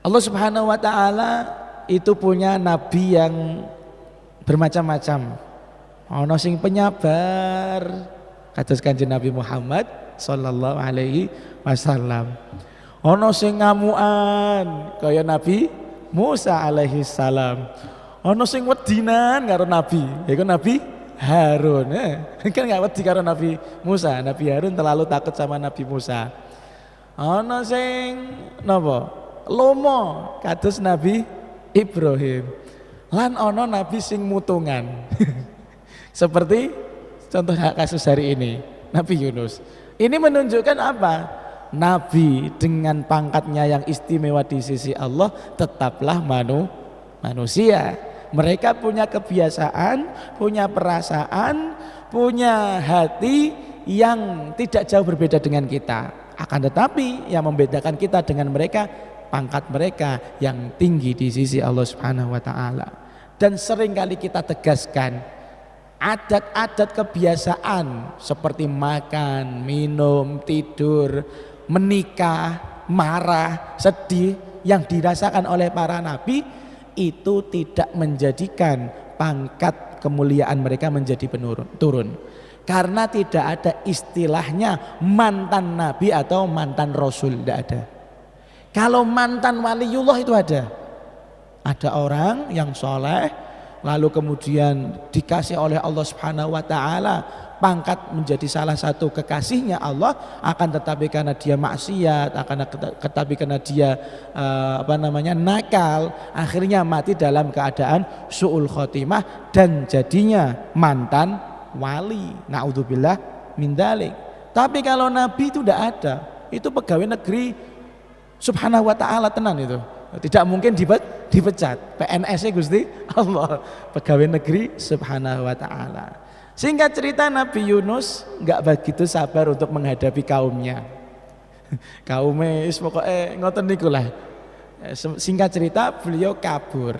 Allah Subhanahu wa taala itu punya nabi yang bermacam-macam. Ono sing penyabar kados Kanjeng Nabi Muhammad sallallahu alaihi wasallam. Ono sing ngamuan kaya Nabi Musa alaihi salam. Ono sing wedinan karo Nabi, yaiku Nabi Harun. Kan enggak wedi karo Nabi Musa. Nabi Harun terlalu takut sama Nabi Musa. Ono sing napa? Lomo kados Nabi Ibrahim. Lan ono nabi sing mutungan. Seperti contoh kasus hari ini, Nabi Yunus. Ini menunjukkan apa? Nabi dengan pangkatnya yang istimewa di sisi Allah tetaplah manusia. Mereka punya kebiasaan, punya perasaan, punya hati yang tidak jauh berbeda dengan kita. Akan tetapi yang membedakan kita dengan mereka, pangkat mereka yang tinggi di sisi Allah Subhanahu wa taala. Dan seringkali kita tegaskan adat-adat kebiasaan seperti makan, minum, tidur, menikah, marah, sedih yang dirasakan oleh para nabi itu tidak menjadikan pangkat kemuliaan mereka menjadi turun. Karena tidak ada istilahnya mantan nabi atau mantan rasul, tidak ada. Kalau mantan waliullah itu ada. Ada orang yang soleh lalu kemudian dikasih oleh Allah Subhanahu wa taala pangkat menjadi salah satu kekasihnya Allah, akan tetapi karena dia maksiat, akan tetapi karena dia nakal, akhirnya mati dalam keadaan su'ul khotimah dan jadinya mantan wali. Naudzubillah min dzalik. Tapi kalau Nabi itu tidak ada, itu pegawai negeri subhanahu wa ta'ala tenan itu. Tidak mungkin dipecat. PNS-nya Gusti Allah, pegawai negeri subhanahu wa ta'ala. Singkat cerita, Nabi Yunus nggak begitu sabar untuk menghadapi kaumnya. Kaumnya pokoknya ngoten niku lah. Singkat cerita, beliau kabur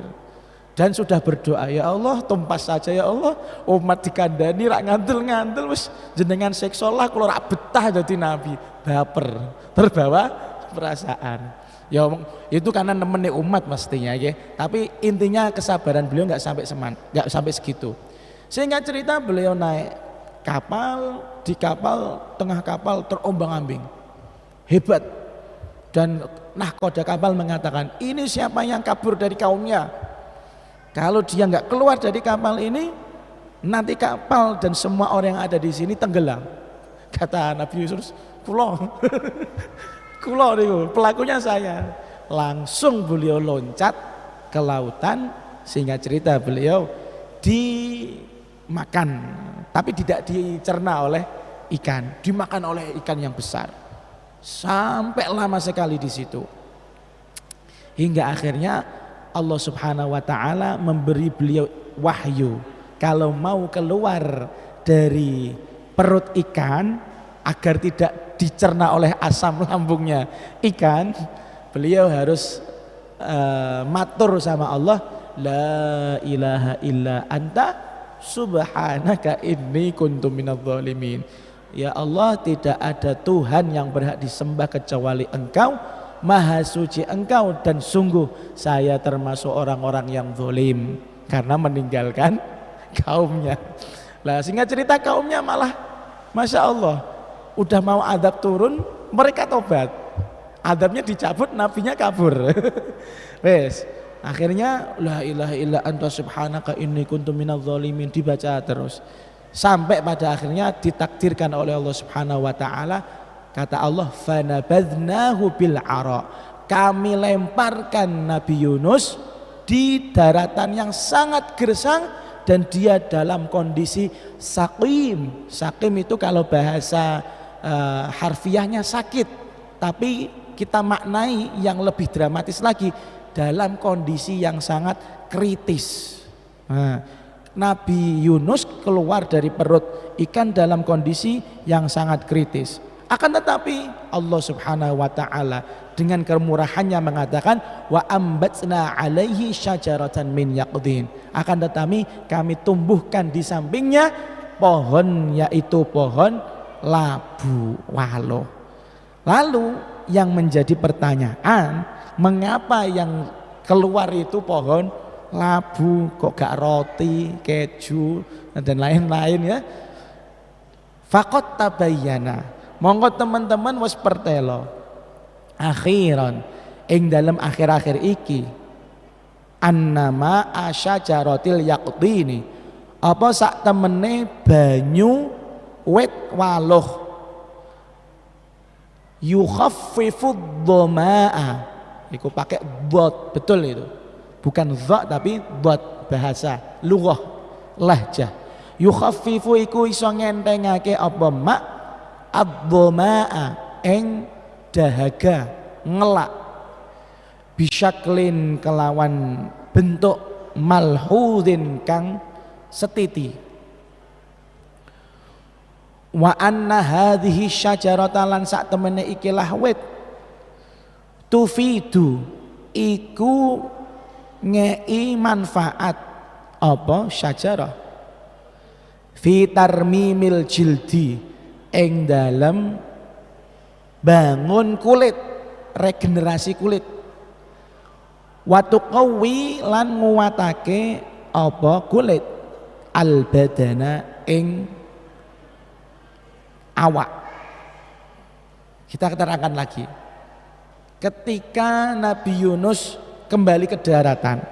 dan sudah berdoa, ya Allah tumpas saja ya Allah, umat dikandani rak ngantul wis jenengan seksa lah kula rak betah dadi nabi. Baper, terbawa perasaan. Ya itu karena nemeni umat mestinya ya. Tapi intinya kesabaran beliau nggak sampai segitu. Sehingga cerita beliau naik kapal, di kapal tengah kapal terombang-ambing. Hebat. Dan nahkoda kapal mengatakan, ini siapa yang kabur dari kaumnya? Kalau dia nggak keluar dari kapal ini, nanti kapal dan semua orang yang ada di sini tenggelam. Kata Nabi Yunus, pulau. Kulo niku pelakunya saya. Langsung beliau loncat ke lautan, sehingga cerita beliau dimakan, tapi tidak dicerna oleh ikan, dimakan oleh ikan yang besar. Sampai lama sekali di situ. Hingga akhirnya Allah Subhanahu wa taala memberi beliau wahyu, kalau mau keluar dari perut ikan agar tidak dicerna oleh asam lambungnya ikan, beliau harus matur sama Allah, la ilaha illa anta subhanaka inni kuntu minadz zalimin. Ya Allah, tidak ada Tuhan yang berhak disembah kecuali Engkau, maha suci Engkau, dan sungguh saya termasuk orang-orang yang zalim karena meninggalkan kaumnya. Lah singkat cerita, kaumnya malah Masya Allah, udah mau adab turun, mereka tobat. Adabnya dicabut, nabinya kabur. Wes, akhirnya la ilaha illa anta subhanaka inni kuntu minadz zalimin dibaca terus. Sampai pada akhirnya ditakdirkan oleh Allah Subhanahu wa taala, kata Allah, fanabadznahu bil ara. Kami lemparkan Nabi Yunus di daratan yang sangat gersang dan dia dalam kondisi sakim. Sakim itu kalau bahasa harfiahnya sakit, tapi kita maknai yang lebih dramatis lagi, dalam kondisi yang sangat kritis. Nabi Yunus keluar dari perut ikan dalam kondisi yang sangat kritis. Akan tetapi Allah Subhanahu wa taala dengan kemurahannya mengatakan, wa ambatsna alaihi syajaratan min yaqdin. Akan tetapi kami tumbuhkan di sampingnya pohon, yaitu pohon labu walo. Lalu yang menjadi pertanyaan, mengapa yang keluar itu pohon labu, kok gak roti, keju dan lain-lain ya? Faqat tabayyana, monggo teman-teman wis pertelo akhiran ing dalam akhir-akhir iki annama asyajaratil yaqdini, apa sak temene banyu wit waluh yukhaffifud dhamaa, iku pakai dhad, betul itu, bukan dha tapi dhad, bahasa lughah lahjah. Yukhaffifu iku iso ngentengake apa mak ad-dhamaa ing dahaga ngelak, bisyaklin kelawan bentuk malhudin kang setiti. Wa anna hadhihi syajarata lan sak temene ikilah wit tufidu iku ngei manfaat apa syajarah fi tarmimil jildi ing dalem bangun kulit, regenerasi kulit, wa tuqawi lan nguwatake apa kulit, al badana ing awak. Kita terangkan lagi, ketika Nabi Yunus kembali ke daratan,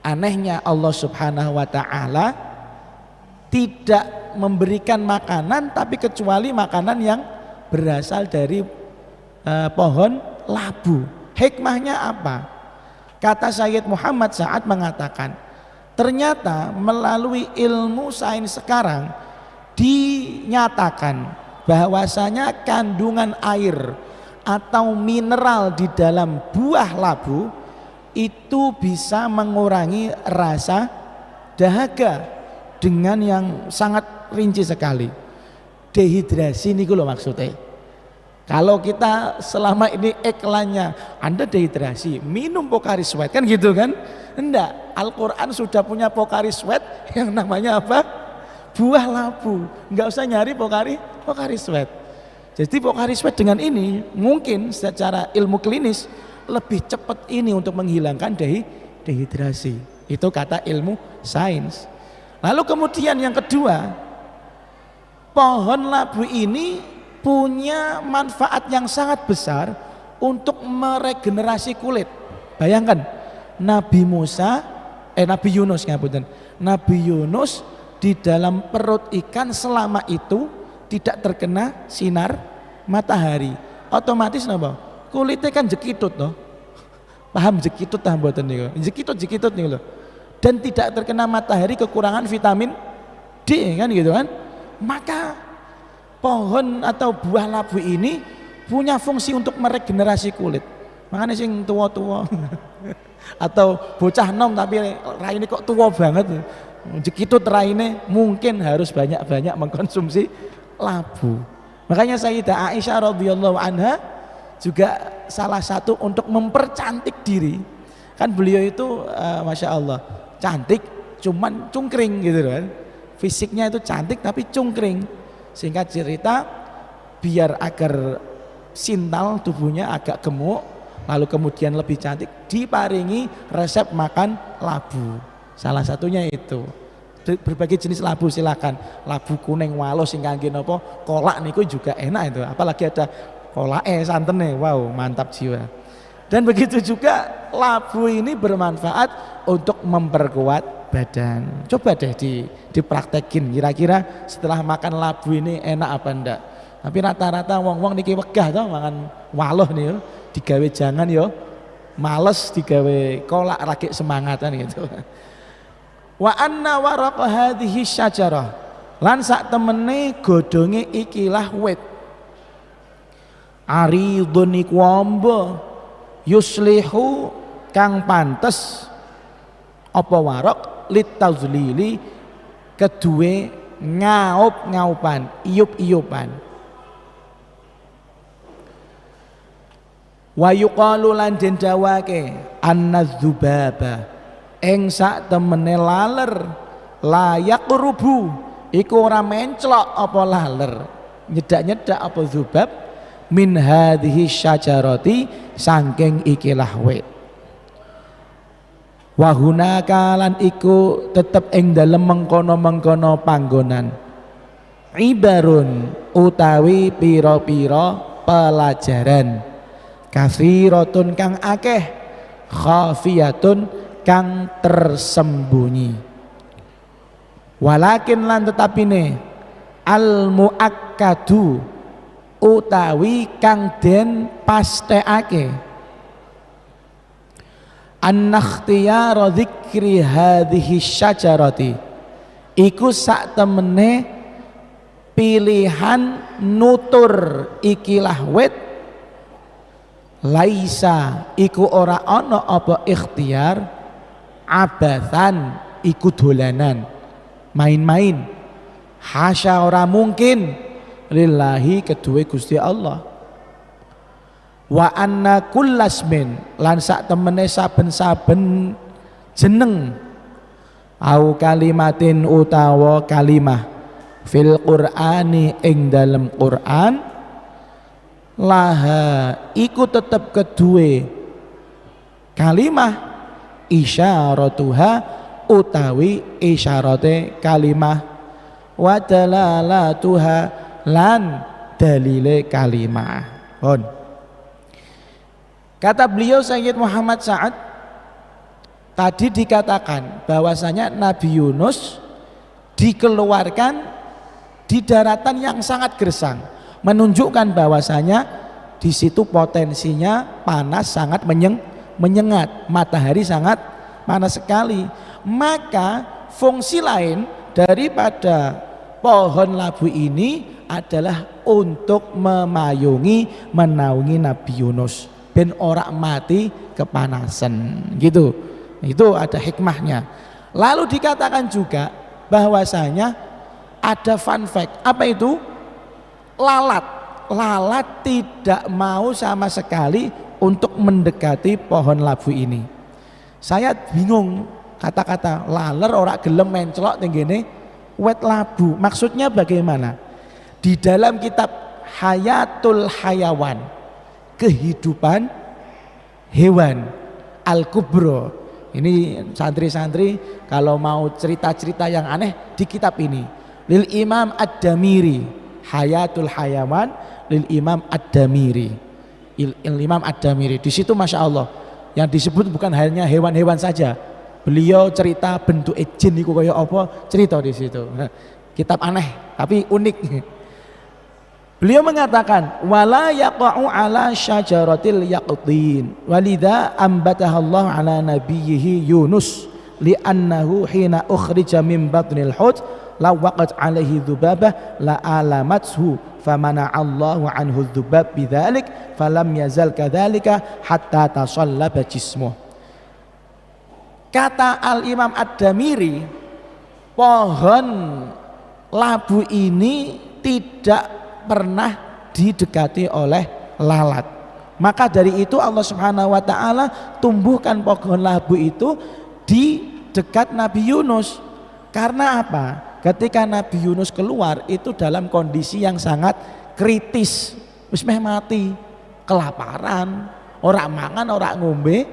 anehnya Allah Subhanahu wa taala tidak memberikan makanan tapi kecuali makanan yang berasal dari pohon labu. Hikmahnya apa? Kata Sayyid Muhammad Sa'ad mengatakan, ternyata melalui ilmu sains sekarang dinyatakan bahwasanya kandungan air atau mineral di dalam buah labu itu bisa mengurangi rasa dahaga dengan yang sangat rinci sekali. Dehidrasi niku lho maksudnya. Kalau kita selama ini iklannya Anda dehidrasi, minum Pocari Sweat kan gitu kan? Enggak, Al-Quran sudah punya Pocari Sweat yang namanya apa? Buah labu. Enggak usah nyari Pocari Sweat. Jadi Pocari Sweat dengan ini mungkin secara ilmu klinis lebih cepat ini untuk menghilangkan dehidrasi. Itu kata ilmu sains. Lalu kemudian yang kedua, pohon labu ini punya manfaat yang sangat besar untuk meregenerasi kulit. Bayangkan Nabi Yunus ngapunten. Nabi Yunus di dalam perut ikan selama itu tidak terkena sinar matahari. Otomatis napa? Kulitnya kan jekitut toh. Paham jekitut tah mboten niku? Jekitut niku lho. Dan tidak terkena matahari, kekurangan vitamin D kan gitu kan. Maka pohon atau buah labu ini punya fungsi untuk meregenerasi kulit. Makanya sing tua-tua atau bocah nom tapi raine kok tua banget, jekitut raine, mungkin harus banyak-banyak mengkonsumsi labu. Makanya Sayyidah Aisyah radhiyallahu anha juga salah satu untuk mempercantik diri. Kan beliau itu Masya Allah cantik cuman cungkring gitu kan. Fisiknya itu cantik tapi cungkring. Singkat cerita, biar agar sintal tubuhnya agak gemuk, lalu kemudian lebih cantik, diparingi resep makan labu. Salah satunya itu. Berbagai jenis labu silakan. Labu kuning walos sing kangge napa? Kolak niku juga enak itu. Apalagi ada kolake santene. Wow, mantap jiwa. Dan begitu juga labu ini bermanfaat untuk memperkuat badan. Coba deh dipraktekin kira-kira setelah makan labu ini enak apa enggak. Tapi rata-rata wong-wong niki wegah to mangan waloh nih yo, digawe jangan yo males, digawe kolak rakik semangatan gitu. Wa anna waraq hadhihi syajarah, lan sak temene godhonge ikilah wit. Aridun iku amba yuslihu kang pantes apa waraq litazlili kedue ngaup-ngaupan, iup-iupan. Wa yuqalu lan den dawake annadzubaba ing sak temene laler layak rubu iku ora menclok apa laler nyedak-nyedak apa zubab min hadhihi syajarati saking ikilah wit. Wa hunaka lan iku tetep ing dalem mengkono-mengkono panggonan ibarun utawi pira-pira pelajaran kathiratun kang akeh khafiyatun kang tersembunyi. Walakin lan tetapine al muakkadu utawi kang den pastekake an-ikhtiyara dzikri hadhihi syajarati iku sak temene pilihan nutur ikilah wit laisa iku ora ana apa ikhtiar abathan iku dolanan main-main hasya ora mungkin lillahi kedue Gusti Allah. Wa anna kullasmin lan sak temene saben-saben jeneng au kalimatin utawa kalimah fil qur'ani ing dalem Quran laha iku tetep kedue kalimah isyaratuha utawi isyarate kalimah wa dalalatuha lan dalile kalimah. Kata beliau Sayyid Muhammad Sa'ad, tadi dikatakan bahwasanya Nabi Yunus dikeluarkan di daratan yang sangat gersang, menunjukkan bahwasanya di situ potensinya panas sangat menyengat, matahari sangat panas sekali. Maka fungsi lain daripada pohon labu ini adalah untuk memayungi, menaungi Nabi Yunus ben ora mati kepanasan gitu. Itu ada hikmahnya. Lalu dikatakan juga bahwasanya ada fun fact. Apa itu? Lalat tidak mau sama sekali untuk mendekati pohon labu ini. Saya bingung, kata-kata laler ora gelem mencelok tenggene wet labu. Maksudnya bagaimana? Di dalam kitab Hayatul Hayawan, kehidupan hewan Al-Kubro, ini santri-santri kalau mau cerita-cerita yang aneh di kitab ini, lil Imam Ad-Damiri, Hayatul Hayawan lil Imam Ad-Damiri, Imam Ad-Damiri. Di situ masya Allah yang disebut bukan hanya hewan-hewan saja, beliau cerita bentuk jin niku kaya apa, cerita di situ. Kitab aneh tapi unik. Beliau mengatakan wala yaqa'u ala syajaratil yaqtin walidha ambataha Allah ala nabiyhi Yunus li'annahu hina ukhrija min batnil hut la waqat alaihi dzubabah la alamathu famana Allahu anhu dzubab bidzalik falam yazal kadzalika hatta tasallaba jismuh. Kata Al-Imam Ad-Damiri, pohon labu ini tidak pernah didekati oleh lalat. Maka dari itu Allah Subhanahu wa taala tumbuhkan pohon labu itu di dekat Nabi Yunus. Karena apa? Ketika Nabi Yunus keluar itu dalam kondisi yang sangat kritis, wis meh mati, kelaparan, ora mangan, ora ngombe,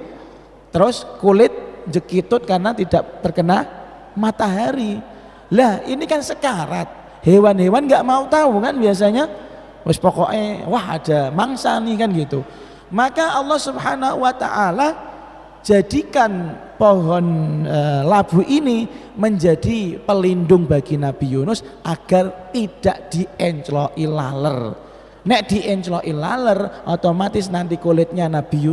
terus kulit jekitut karena tidak terkena matahari. Lah ini kan sekarat. Hewan-hewan nggak mau tahu kan biasanya, wis pokoknya wah ada mangsa nih kan gitu. Maka Allah Subhanahu wa taala jadikan pohon labu ini menjadi pelindung bagi Nabi Yunus agar tidak diencloki laler. Nek diencloki laler otomatis nanti kulitnya Nabi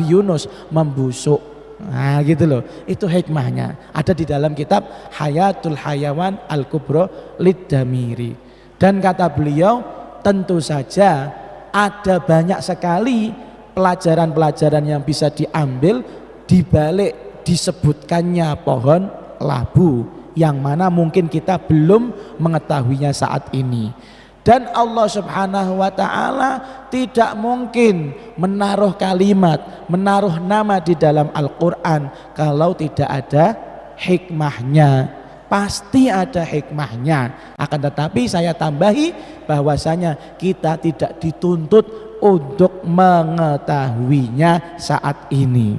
Yunus membusuk. Nah gitu loh, itu hikmahnya ada di dalam kitab Hayatul Hayawan Al-Kubro Lid-Damiri. Dan kata beliau tentu saja ada banyak sekali pelajaran-pelajaran yang bisa diambil di balik disebutkannya pohon labu yang mana mungkin kita belum mengetahuinya saat ini. Dan Allah Subhanahu wa taala tidak mungkin menaruh kalimat, menaruh nama di dalam Al-Qur'an kalau tidak ada hikmahnya. Pasti ada hikmahnya. Akan tetapi saya tambahi bahwasanya kita tidak dituntut untuk mengetahuinya saat ini.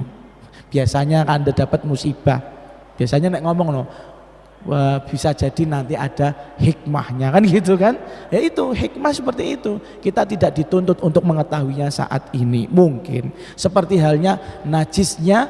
Biasanya kan Anda dapat musibah. Biasanya nek ngomong loh, wah, bisa jadi nanti ada hikmahnya kan gitu kan. Ya itu hikmah seperti itu. Kita tidak dituntut untuk mengetahuinya saat ini. Mungkin seperti halnya najisnya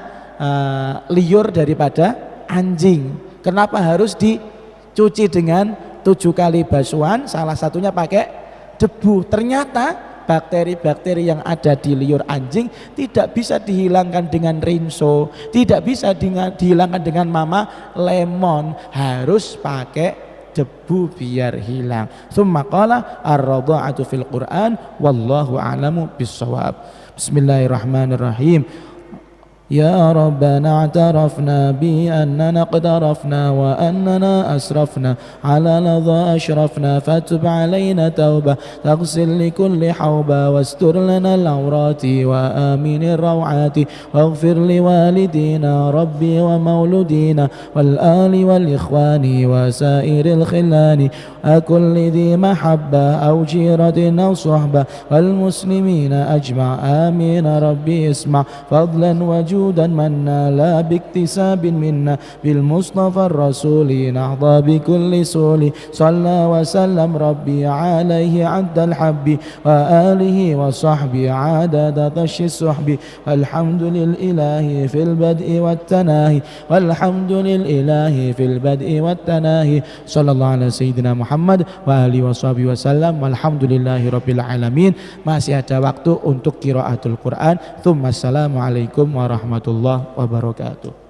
liur daripada anjing. Kenapa harus dicuci dengan 7 kali basuhan, salah satunya pakai debu. Ternyata bakteri-bakteri yang ada di liur anjing tidak bisa dihilangkan dengan rinso, tidak bisa dihilangkan dengan mama lemon, harus pakai debu biar hilang. Tsumma qala ar-radha'atu fil Qur'an wallahu a'lamu bis-shawab. Bismillahirrahmanirrahim. يا ربنا اعترفنا بأننا اقترفنا وأننا أسرفنا على لظى أشرفنا فتب علينا توبة تغسل لكل حوبة واستر لنا العورات وآمن الروعات واغفر لوالدينا ربي ومولودينا والآل والإخوان وسائر الخلان أكل ذي محبة أو جيرة أو صحبة والمسلمين أجمع آمين ربي اسمع فضلا وجودا جودا منا لا باكتساب منا بالمصطفى الرسول نحظى بكل سول صلى وسلم ربي عليه عد الحب وآله وصحبه عدد طش السحب والحمد للإله في البدء والتناهي والحمد للإله في البدء والتناهي صلى الله على سيدنا Muhammad wa alihi washabihi wasallam walhamdulillahi rabbil alamin. Masih ada waktu untuk qiraatul Quran. Assalamualaikum warahmatullahi wabarakatuh.